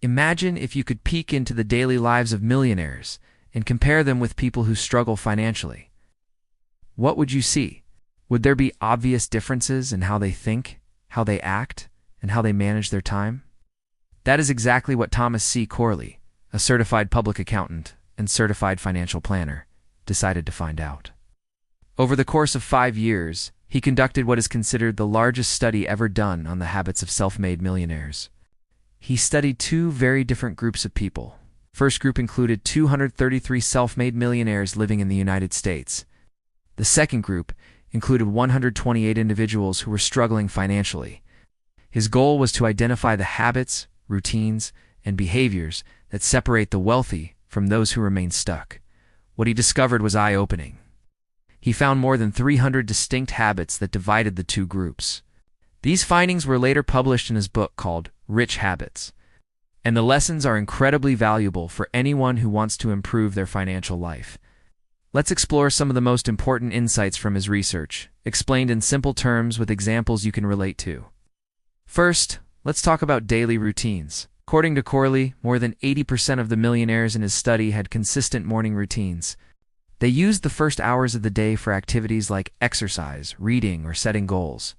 Imagine if you could peek into the daily lives of millionaires and compare them with people who struggle financially. What would you see? Would there be obvious differences in how they think, how they act, and how they manage their time? That is exactly what Thomas C. Corley, a certified public accountant and certified financial planner, decided to find out. Over the course of 5 years, he conducted what is considered the largest study ever done on the habits of self-made millionaires. He studied 2 very different groups of people. First group included 233 self-made millionaires living in the United States. The second group included 128 individuals who were struggling financially. His goal was to identify the habits, routines, and behaviors that separate the wealthy from those who remain stuck. What he discovered was eye-opening. He found more than 300 distinct habits that divided the 2 groups. These findings were later published in his book called Rich Habits, and the lessons are incredibly valuable for anyone who wants to improve their financial life. Let's explore some of the most important insights from his research, explained in simple terms with examples you can relate to. First, let's talk about daily routines. According to Corley, more than 80% of the millionaires in his study had consistent morning routines. They used the first hours of the day for activities like exercise, reading, or setting goals.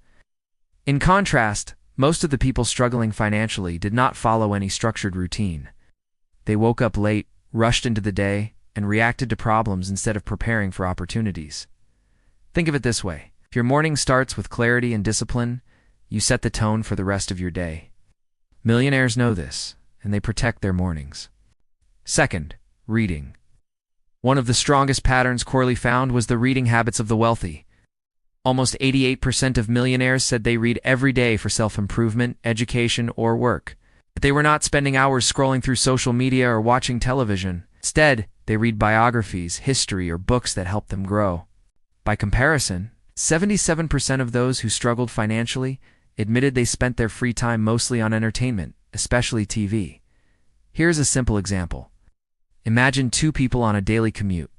In contrast, most of the people struggling financially did not follow any structured routine. They woke up late, rushed into the day, and reacted to problems instead of preparing for opportunities. Think of it this way. If your morning starts with clarity and discipline, you set the tone for the rest of your day. Millionaires know this, and they protect their mornings. Second, reading. One of the strongest patterns Corley found was the reading habits of the wealthy. Almost 88% of millionaires said they read every day for self-improvement, education, or work. But they were not spending hours scrolling through social media or watching television. Instead, they read biographies, history, or books that help them grow. By comparison, 77% of those who struggled financially admitted they spent their free time mostly on entertainment, especially TV. Here's a simple example. Imagine 2 people on a daily commute.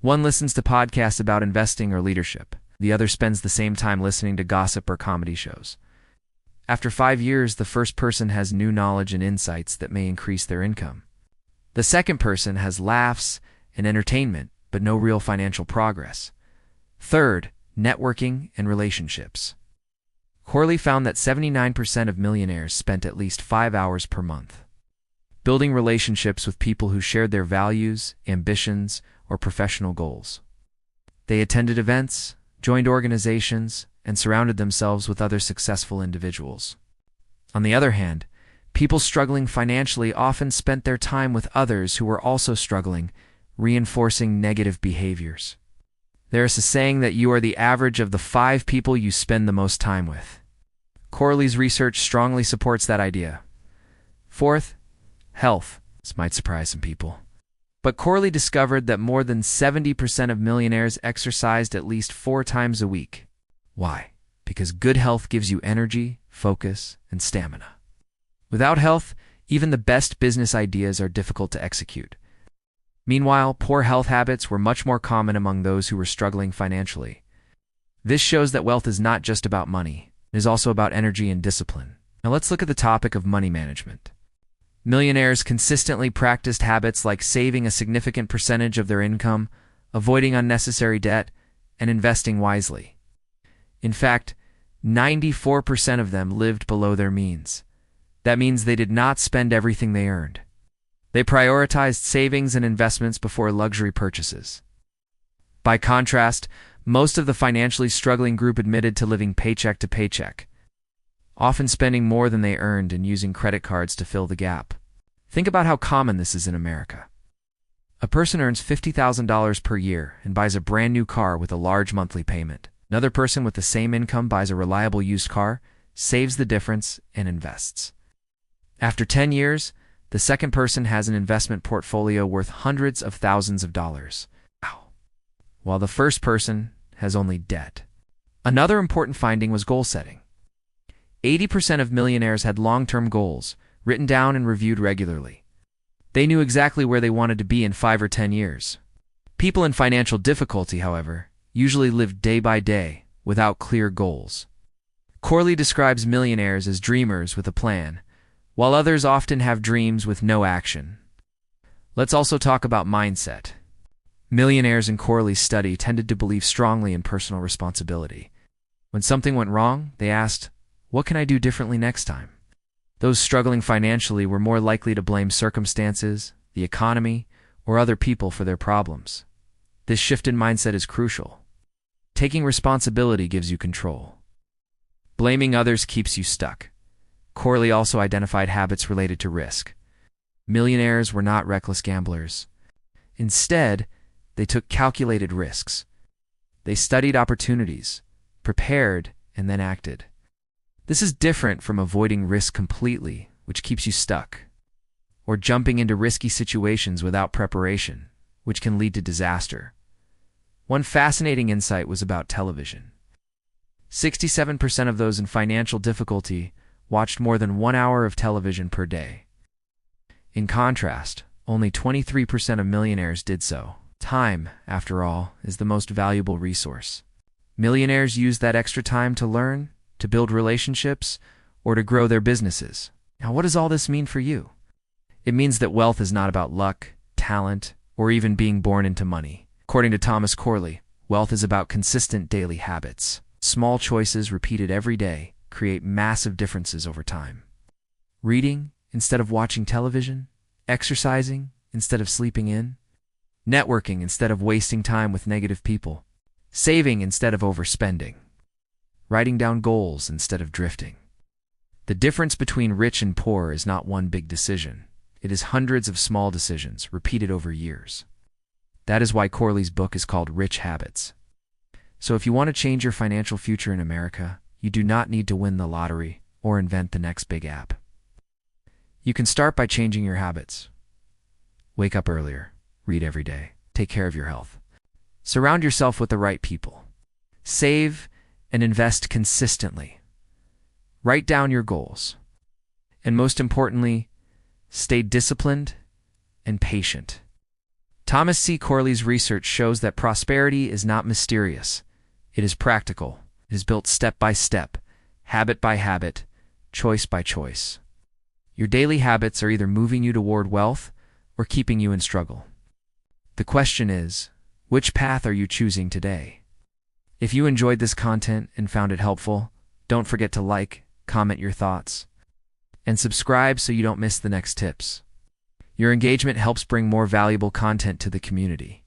One listens to podcasts about investing or leadership. The other spends the same time listening to gossip or comedy shows. After 5 years, the first person has new knowledge and insights that may increase their income. The second person has laughs and entertainment, but no real financial progress. Third, networking and relationships. Corley found that 79% of millionaires spent at least 5 hours per month building relationships with people who shared their values, ambitions, or professional goals. They attended events, joined organizations, and surrounded themselves with other successful individuals. On the other hand, people struggling financially often spent their time with others who were also struggling, reinforcing negative behaviors. There is a saying that you are the average of the 5 people you spend the most time with. Corley's research strongly supports that idea. Fourth, health. This might surprise some people. But Corley discovered that more than 70% of millionaires exercised at least 4 times a week. Why? Because good health gives you energy, focus, and stamina. Without health, even the best business ideas are difficult to execute. Meanwhile, poor health habits were much more common among those who were struggling financially. This shows that wealth is not just about money. It is also about energy and discipline. Now let's look at the topic of money management. Millionaires consistently practiced habits like saving a significant percentage of their income, avoiding unnecessary debt, and investing wisely. In fact, 94% of them lived below their means. That means they did not spend everything they earned. They prioritized savings and investments before luxury purchases. By contrast, most of the financially struggling group admitted to living paycheck to paycheck, often spending more than they earned and using credit cards to fill the gap. Think about how common this is in America. A person earns $50,000 per year and buys a brand new car with a large monthly payment. Another person with the same income buys a reliable used car, saves the difference, and invests. After 10 years, the second person has an investment portfolio worth hundreds of thousands of dollars. Wow. While the first person has only debt. Another important finding was goal setting. 80% of millionaires had long-term goals, written down and reviewed regularly. They knew exactly where they wanted to be in 5 or 10 years. People in financial difficulty, however, usually lived day by day without clear goals. Corley describes millionaires as dreamers with a plan, while others often have dreams with no action. Let's also talk about mindset. Millionaires in Corley's study tended to believe strongly in personal responsibility. When something went wrong, they asked, "What can I do differently next time?" Those struggling financially were more likely to blame circumstances, the economy, or other people for their problems. This shift in mindset is crucial. Taking responsibility gives you control. Blaming others keeps you stuck. Corley also identified habits related to risk. Millionaires were not reckless gamblers. Instead, they took calculated risks. They studied opportunities, prepared, and then acted. This is different from avoiding risk completely, which keeps you stuck, or jumping into risky situations without preparation, which can lead to disaster. One fascinating insight was about television. 67% of those in financial difficulty watched more than 1 hour of television per day. In contrast, only 23% of millionaires did so. Time, after all, is the most valuable resource. Millionaires use that extra time to learn, to build relationships, or to grow their businesses. Now, what does all this mean for you? It means that wealth is not about luck, talent, or even being born into money. According to Thomas Corley, wealth is about consistent daily habits. Small choices repeated every day create massive differences over time. Reading instead of watching television, exercising instead of sleeping in, networking instead of wasting time with negative people, saving instead of overspending, writing down goals instead of drifting. The difference between rich and poor is not one big decision. It is hundreds of small decisions repeated over years. That is why Corley's book is called Rich Habits. So if you want to change your financial future in America, you do not need to win the lottery or invent the next big app. You can start by changing your habits. Wake up earlier, read every day, take care of your health. Surround yourself with the right people. Save and invest consistently. Write down your goals. And most importantly, stay disciplined and patient. Thomas C. Corley's research shows that prosperity is not mysterious. It is practical. It is built step by step, habit by habit, choice by choice. Your daily habits are either moving you toward wealth or keeping you in struggle. The question is, which path are you choosing today? If you enjoyed this content and found it helpful, don't forget to like, comment your thoughts, and subscribe so you don't miss the next tips. Your engagement helps bring more valuable content to the community.